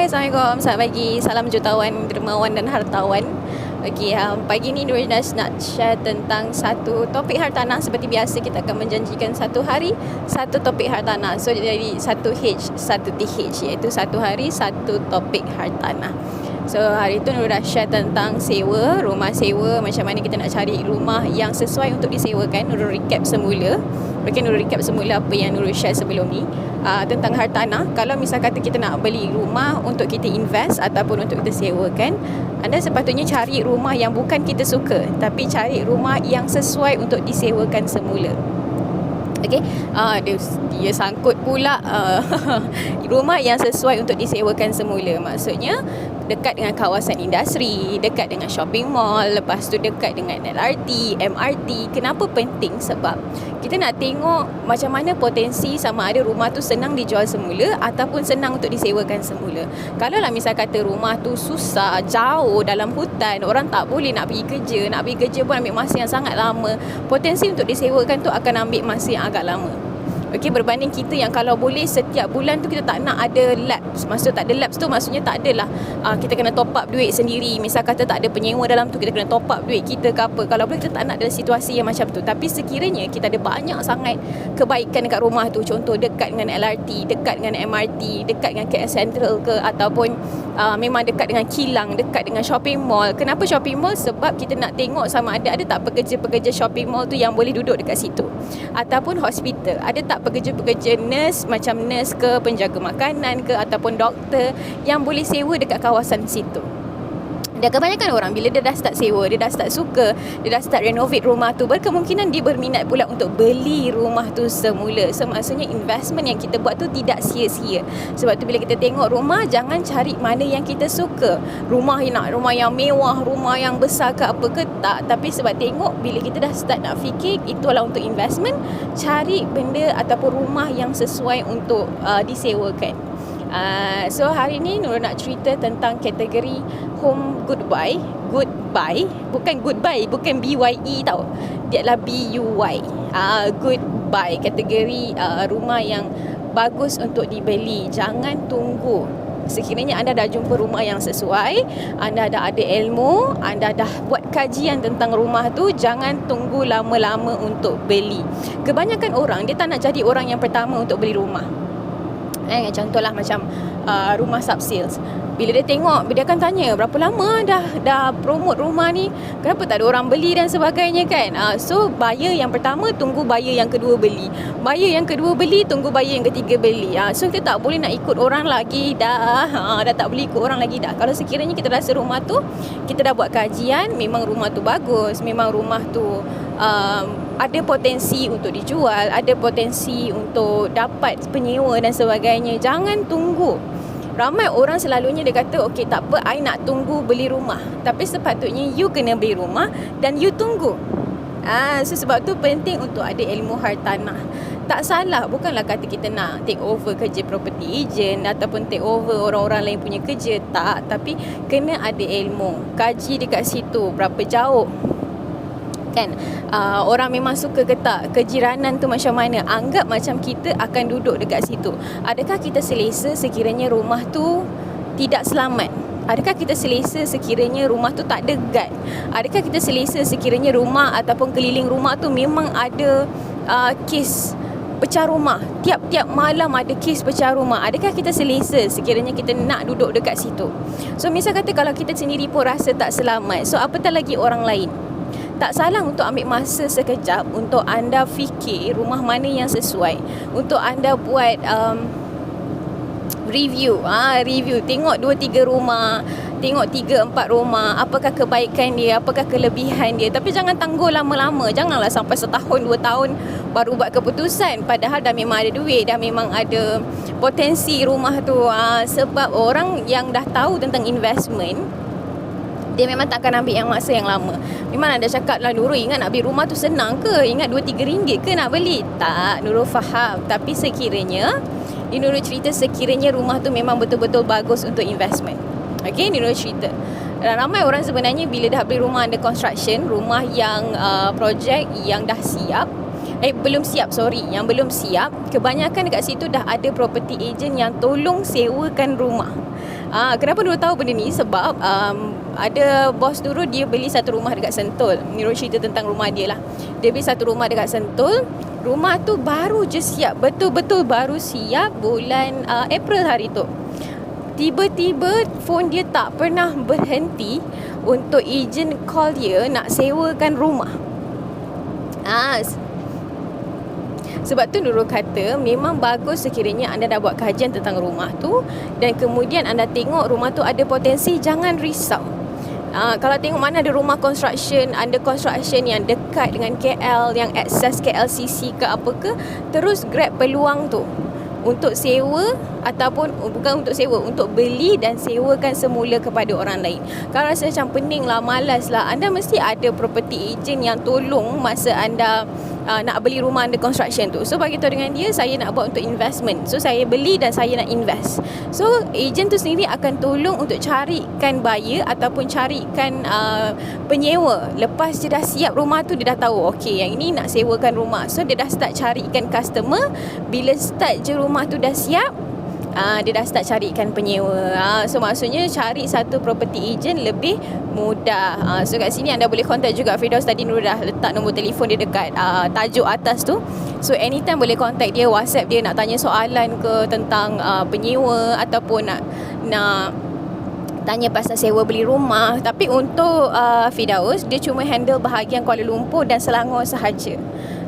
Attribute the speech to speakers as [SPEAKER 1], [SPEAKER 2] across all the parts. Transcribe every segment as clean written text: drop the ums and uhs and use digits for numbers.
[SPEAKER 1] Hai, Assalamualaikum. Selamat pagi. Salam jutawan, dermawan dan hartawan. Okey, pagi ni Nurul nak share tentang satu topik hartanah. Seperti biasa, kita akan menjanjikan satu hari satu topik hartanah. So, jadi satu H, satu TH, iaitu satu hari satu topik hartanah. So, hari tu Nurul dah share tentang sewa, rumah sewa, macam mana kita nak cari rumah yang sesuai untuk disewakan. Nurul recap semula. Nurul recap semula apa yang Nurul share sebelum ni. Tentang hartanah. Kalau misal kata kita nak beli rumah untuk kita invest ataupun untuk kita sewakan, anda sepatutnya cari rumah yang bukan kita suka, tapi cari rumah yang sesuai untuk disewakan semula. Okey, dia sangkut pula rumah yang sesuai untuk disewakan semula. Maksudnya dekat dengan kawasan industri, dekat dengan shopping mall, lepas tu dekat dengan LRT, MRT. Kenapa penting? Sebab kita nak tengok macam mana potensi sama ada rumah tu senang dijual semula ataupun senang untuk disewakan semula. Kalau lah misal kata rumah tu susah, jauh dalam hutan, orang tak boleh nak pergi kerja, nak pergi kerja pun ambil masa yang sangat lama, potensi untuk disewakan tu akan ambil masa yang agak lama. Okey, berbanding kita yang kalau boleh setiap bulan tu kita tak nak ada lapse. Maksud tak ada lapse tu maksudnya tak adalah kita kena top up duit sendiri. Misal kata tak ada penyewa dalam tu, kita kena top up duit kita ke apa. Kalau boleh kita tak nak dalam situasi yang macam tu. Tapi sekiranya kita ada banyak sangat kebaikan dekat rumah tu, contoh dekat dengan LRT, dekat dengan MRT, dekat dengan KL Central ke, ataupun memang dekat dengan kilang, dekat dengan shopping mall. Kenapa shopping mall? Sebab kita nak tengok sama ada tak pekerja-pekerja shopping mall tu yang boleh duduk dekat situ. Ataupun hospital, ada tak pekerja-pekerja nurse, macam nurse ke, penjaga makanan ke, ataupun doktor yang boleh sewa dekat kawasan situ. Dan kebanyakan orang bila dia dah start sewa, dia dah start suka, dia dah start renovate rumah tu, berkemungkinan dia berminat pula untuk beli rumah tu semula. So maksudnya investment yang kita buat tu tidak sia-sia. Sebab tu bila kita tengok rumah, jangan cari mana yang kita suka. Rumah yang mewah, rumah yang besar ke apa ke, tak. Tapi sebab tengok bila kita dah start nak fikir itulah untuk investment, cari benda ataupun rumah yang sesuai untuk disewakan. So hari ni Nurul nak cerita tentang kategori home goodbye. Bukan goodbye, bukan BYE tau. Dia adalah BUY. Goodbye, kategori rumah yang bagus untuk dibeli. Jangan tunggu. Sekiranya anda dah jumpa rumah yang sesuai, anda dah ada ilmu, anda dah buat kajian tentang rumah tu, jangan tunggu lama-lama untuk beli. Kebanyakan orang dia tak nak jadi orang yang pertama untuk beli rumah. Contohlah macam rumah sub sales. Bila dia tengok, dia akan tanya berapa lama dah promote rumah ni, kenapa tak ada orang beli dan sebagainya kan. So buyer yang pertama tunggu buyer yang kedua beli, buyer yang kedua beli tunggu buyer yang ketiga beli. So kita tak boleh nak ikut orang lagi dah. Dah tak boleh ikut orang lagi dah. Kalau sekiranya kita rasa rumah tu, kita dah buat kajian, memang rumah tu bagus, memang rumah tu ada potensi untuk dijual, ada potensi untuk dapat penyewa dan sebagainya, jangan tunggu. Ramai orang selalunya dia kata, okey tak apa, I nak tunggu beli rumah. Tapi sepatutnya you kena beli rumah dan you tunggu. So sebab tu penting untuk ada ilmu hartanah. Tak salah, bukanlah kata kita nak take over kerja property agent ataupun take over orang-orang lain punya kerja, tak. Tapi kena ada ilmu, kaji dekat situ berapa jauh kan, orang memang suka ke tak, kejiranan tu macam mana, anggap macam kita akan duduk dekat situ. Adakah kita selesa sekiranya rumah tu tidak selamat? Adakah kita selesa sekiranya rumah tu tak ada guard? Adakah kita selesa sekiranya rumah ataupun keliling rumah tu memang ada kes pecah rumah, tiap-tiap malam ada kes pecah rumah? Adakah kita selesa sekiranya kita nak duduk dekat situ? So misal kata kalau kita sendiri pun rasa tak selamat, so apatah lagi orang lain. Tak salah untuk ambil masa sekejap untuk anda fikir rumah mana yang sesuai, untuk anda buat review. Tengok 2-3 rumah, tengok 3-4 rumah, apakah kebaikan dia, apakah kelebihan dia. Tapi jangan tangguh lama-lama. Janganlah sampai setahun 2 tahun baru buat keputusan, padahal dah memang ada duit, dah memang ada potensi rumah tu. Sebab orang yang dah tahu tentang investment, dia memang tak akan ambil yang masa yang lama. Memang ada cakap lah, Nurul ingat nak beli rumah tu senang ke? Ingat 2-3 ringgit ke nak beli? Tak, Nurul faham. Tapi sekiranya, Nurul cerita sekiranya rumah tu memang betul-betul bagus untuk investment. Okay, Nurul cerita. Dan ramai orang sebenarnya bila dah beli rumah under construction, rumah yang projek yang dah siap, belum siap, yang belum siap, kebanyakan dekat situ dah ada property agent yang tolong sewakan rumah. Kenapa Nurul tahu benda ni? Sebab ada bos Nurul, dia beli satu rumah dekat Sentul. Nurul cerita tentang rumah dia lah. Dia beli satu rumah dekat Sentul. Rumah tu baru je siap, betul-betul baru siap bulan April hari tu. Tiba-tiba phone dia tak pernah berhenti untuk ejen call dia nak sewakan rumah. Sebab tu Nurul kata memang bagus sekiranya anda dah buat kajian tentang rumah tu dan kemudian anda tengok rumah tu ada potensi, jangan risau. Kalau tengok mana ada rumah under construction yang dekat dengan KL, yang akses KLCC ke apa ke, terus grab peluang tu untuk sewa ataupun bukan untuk sewa, untuk beli dan sewakan semula kepada orang lain. Kalau rasa macam pening lah, malas lah, anda mesti ada property agent yang tolong masa anda nak beli rumah under construction tu. So bagi tahu dengan dia, saya nak buat untuk investment, so saya beli dan saya nak invest. So agent tu sendiri akan tolong untuk carikan buyer ataupun carikan penyewa. Lepas dia dah siap rumah tu, dia dah tahu okey yang ini nak sewakan rumah, so dia dah start carikan customer. Bila start je rumah tu dah siap, dia dah start carikan penyewa. So maksudnya cari satu property agent lebih mudah. So kat sini anda boleh contact juga Firdaus. Tadi Nurul dah letak nombor telefon dia dekat tajuk atas tu. So anytime boleh contact dia, WhatsApp dia nak tanya soalan ke tentang penyewa ataupun nak tanya pasal sewa beli rumah. Tapi untuk Firdaus, dia cuma handle bahagian Kuala Lumpur dan Selangor sahaja.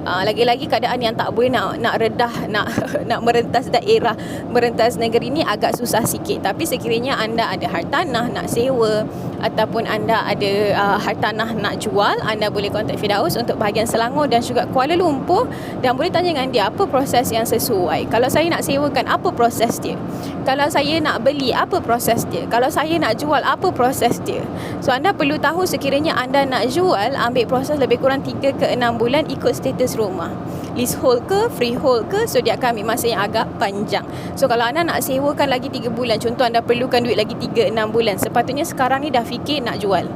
[SPEAKER 1] Lagi-lagi keadaan yang tak boleh nak redah, nak merentas daerah, merentas negeri ni agak susah sikit. Tapi sekiranya anda ada hartanah nak sewa ataupun anda ada hartanah nak jual, anda boleh kontak Firdaus untuk bahagian Selangor dan juga Kuala Lumpur, dan boleh tanya dengan dia apa proses yang sesuai. Kalau saya nak sewakan, apa proses dia? Kalau saya nak beli, apa proses dia? Kalau saya nak jual, apa proses dia? So anda perlu tahu sekiranya anda nak jual, ambil proses lebih kurang 3 ke 6 bulan ikut status rumah. Leasehold ke, freehold ke, so dia akan ambil masa yang agak panjang. So kalau anda nak sewakan lagi 3 bulan, contoh anda perlukan duit lagi 3-6 bulan, sepatutnya sekarang ni dah fikir nak jual.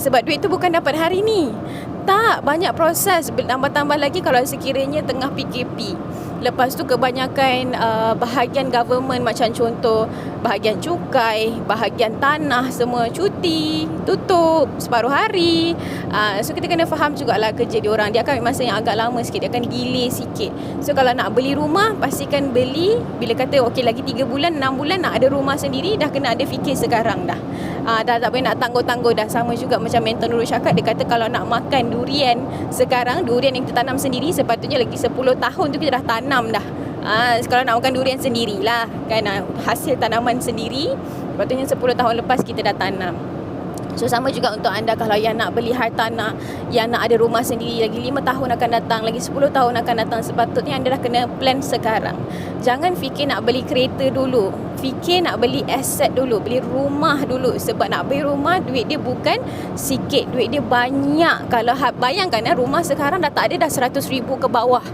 [SPEAKER 1] Sebab duit tu bukan dapat hari ni. Tak, banyak proses. Tambah-tambah lagi kalau sekiranya tengah PKP. Lepas tu kebanyakan bahagian government, macam contoh bahagian cukai, bahagian tanah, semua cuti, tutup separuh hari. So kita kena faham jugalah kerja diorang. Dia akan ambil masa yang agak lama sikit, dia akan delay sikit. So kalau nak beli rumah, pastikan beli. Bila kata okey lagi 3 bulan, 6 bulan nak ada rumah sendiri, dah kena ada fikir sekarang dah. Dah tak boleh nak tangguh-tangguh dah. Sama juga macam mentor Nurul cakap, dia kata kalau nak makan durian sekarang, durian yang kita tanam sendiri, sepatutnya lagi 10 tahun tu kita dah tanam dah. Kalau nak makan durian sendirilah kan, hasil tanaman sendiri, sepatutnya 10 tahun lepas kita dah tanam. So sama juga untuk anda kalau yang nak beli hartanah, yang nak ada rumah sendiri, lagi 5 tahun akan datang, lagi 10 tahun akan datang, sepatutnya anda dah kena plan sekarang. Jangan fikir nak beli kereta dulu, fikir nak beli aset dulu, beli rumah dulu. Sebab nak beli rumah, duit dia bukan sikit, duit dia banyak. Kalau bayangkan rumah sekarang dah tak ada, dah 100,000 ke bawah.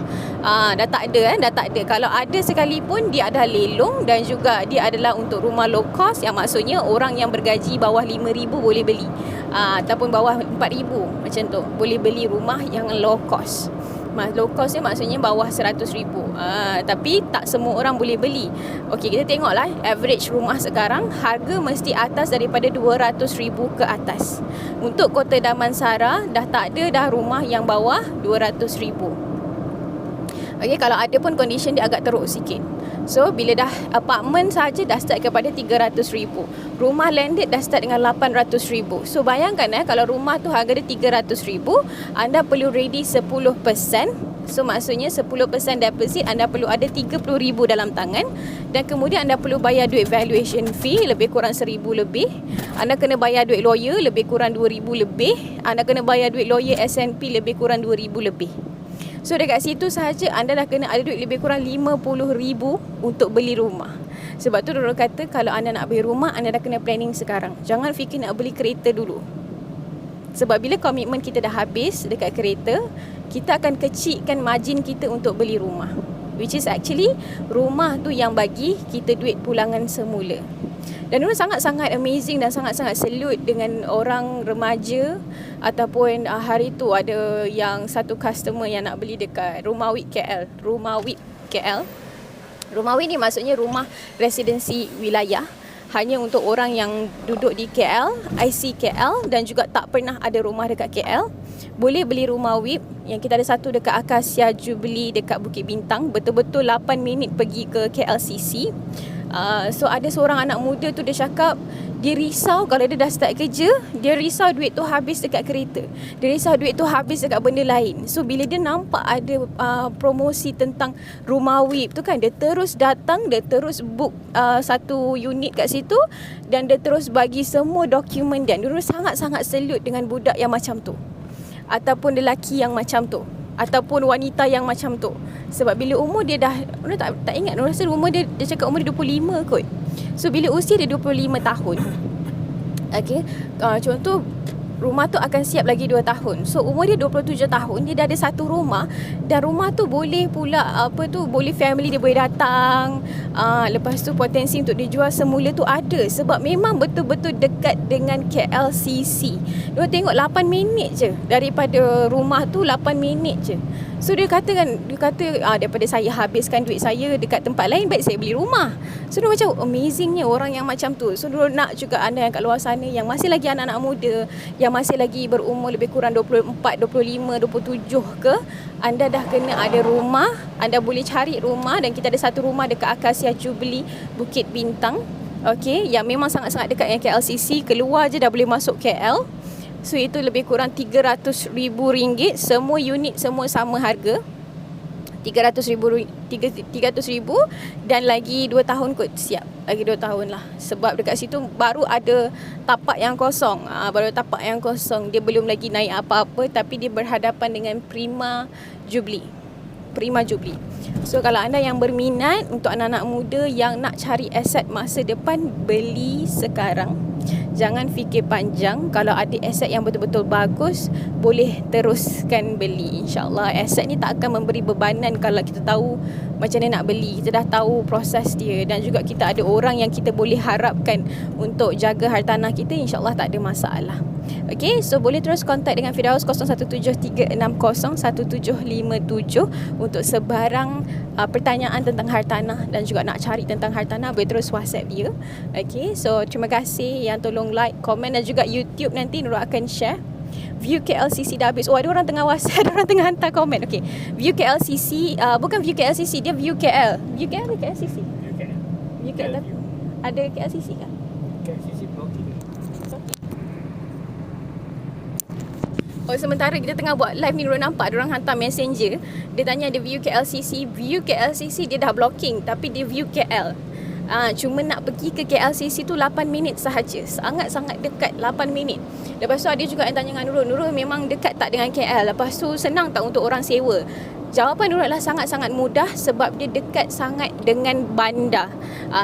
[SPEAKER 1] Dah tak ada. Kalau ada sekalipun, dia adalah lelong dan juga dia adalah untuk rumah low cost, yang maksudnya orang yang bergaji bawah 5,000 boleh beli, ataupun bawah 4,000 macam tu, boleh beli rumah yang low cost. Low cost ni maksudnya bawah 100,000. Tapi tak semua orang boleh beli. Okey, kita tengoklah average rumah sekarang, harga mesti atas daripada 200,000 ke atas. Untuk Kota Damansara dah tak ada dah rumah yang bawah 200,000. Okey, kalau ada pun condition dia agak teruk sikit. So bila dah apartment saja dah start kepada 300,000. Rumah landed dah start dengan 800,000. So bayangkan kalau rumah tu harga dia 300,000, anda perlu ready 10%. So maksudnya 10% deposit, anda perlu ada 30,000 dalam tangan. Dan kemudian anda perlu bayar duit valuation fee lebih kurang 1,000 lebih. Anda kena bayar duit lawyer lebih kurang 2,000 lebih. Anda kena bayar duit lawyer SNP lebih kurang 2,000 lebih. So dekat situ sahaja anda dah kena ada duit lebih kurang 50,000 untuk beli rumah. Sebab tu Nurul kata kalau anda nak beli rumah, anda dah kena planning sekarang. Jangan fikir nak beli kereta dulu. Sebab bila komitmen kita dah habis dekat kereta, kita akan kecilkan margin kita untuk beli rumah. Which is actually rumah tu yang bagi kita duit pulangan semula. Dan Nurul sangat-sangat amazing dan sangat-sangat salute dengan orang remaja ataupun hari tu ada yang satu customer yang nak beli dekat Rumah WIT KL. Rumah WIT KL. Rumah WIT ni maksudnya rumah residensi wilayah, hanya untuk orang yang duduk di KL, IC KL dan juga tak pernah ada rumah dekat KL. Boleh beli rumah WIT yang kita ada satu dekat Akasia Jubilee dekat Bukit Bintang. Betul-betul 8 minit pergi ke KLCC. So ada seorang anak muda tu dia cakap dia risau kalau dia dah start kerja, dia risau duit tu habis dekat kereta, dia risau duit tu habis dekat benda lain. So bila dia nampak ada promosi tentang rumah WIT tu kan, dia terus datang, dia terus book satu unit kat situ dan dia terus bagi semua dokumen dia. Dia sangat-sangat salute dengan budak yang macam tu, ataupun lelaki yang macam tu, ataupun wanita yang macam tu. Sebab bila umur dia dah, tak ingat, rasa umur dia cakap umur dia 25 kot. So bila usia dia 25 tahun, okay, contoh rumah tu akan siap lagi 2 tahun. So umur dia 27 tahun, dia dah ada satu rumah. Dan rumah tu boleh pula boleh family dia boleh datang. Lepas tu potensi untuk dijual semula tu ada, sebab memang betul-betul dekat dengan KLCC. Dia tengok 8 minit je daripada rumah tu, 8 minit je. So dia kata daripada saya habiskan duit saya dekat tempat lain, baik saya beli rumah. So dia macam amazingnya orang yang macam tu. So dia nak juga anda yang kat luar sana yang masih lagi anak-anak muda, yang masih lagi berumur lebih kurang 24, 25, 27 ke, anda dah kena ada rumah, anda boleh cari rumah. Dan kita ada satu rumah dekat Akasia Jubilee Bukit Bintang, okay, yang memang sangat-sangat dekat dengan KLCC. Keluar je dah boleh masuk KL. So itu lebih kurang RM300,000. Semua unit semua sama harga, RM300,000 dan lagi 2 tahun kot siap. Lagi 2 tahun lah. Sebab dekat situ baru ada tapak yang kosong. Dia belum lagi naik apa-apa, tapi dia berhadapan dengan Prima Jubilee. So kalau anda yang berminat, untuk anak-anak muda yang nak cari aset masa depan, beli sekarang. Jangan fikir panjang. Kalau ada aset yang betul-betul bagus, boleh teruskan beli. InsyaAllah aset ni tak akan memberi bebanan kalau kita tahu macam mana nak beli. Kita dah tahu proses dia, dan juga kita ada orang yang kita boleh harapkan untuk jaga hartanah kita. InsyaAllah tak ada masalah. Okay, so boleh terus kontak dengan Firdaus 0173601757 untuk sebarang pertanyaan tentang hartanah dan juga nak cari tentang hartanah, boleh terus WhatsApp dia. Okay, so terima kasih yang tolong like, komen, dan juga YouTube nanti Nurul akan share. View KLCC dah habis. Oh, ada orang tengah WhatsApp, ada orang tengah hantar komen. Okay, View KLCC, bukan View KLCC, dia View KL. View KL ada KLCC? View KL ada KLCC kan? KLCC blocking. Oh, sementara kita tengah buat live ni, Nurul nampak ada orang hantar messenger. Dia tanya ada View KLCC. View KLCC dia dah blocking, tapi dia View KL. Cuma nak pergi ke KLCC tu 8 minit sahaja. Sangat-sangat dekat, 8 minit. Lepas tu ada juga yang tanya dengan Nurul, memang dekat tak dengan KL? Lepas tu senang tak untuk orang sewa? Jawapan Nurul adalah sangat-sangat mudah, sebab dia dekat sangat dengan bandar.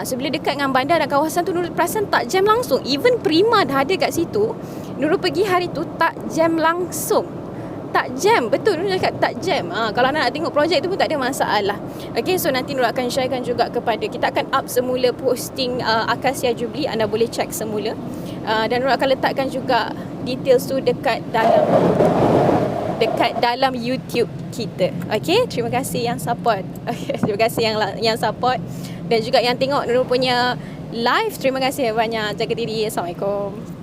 [SPEAKER 1] So bila dekat dengan bandar dan kawasan tu, Nurul perasan tak jam langsung. Even Prima dah ada kat situ. Nurul pergi hari tu tak jam langsung. Tak jam, betul Nurul cakap tak jam. Kalau nak tengok projek tu pun tak ada masalah. Okay, so nanti Nurul akan sharekan juga kepada, kita akan up semula posting Akasia Jubilee, anda boleh check semula. Dan Nurul akan letakkan juga details tu dekat dalam YouTube kita. Okay, terima kasih yang support. Okay, terima kasih yang support, dan juga yang tengok Nurul punya live. Terima kasih banyak. Jaga diri. Assalamualaikum.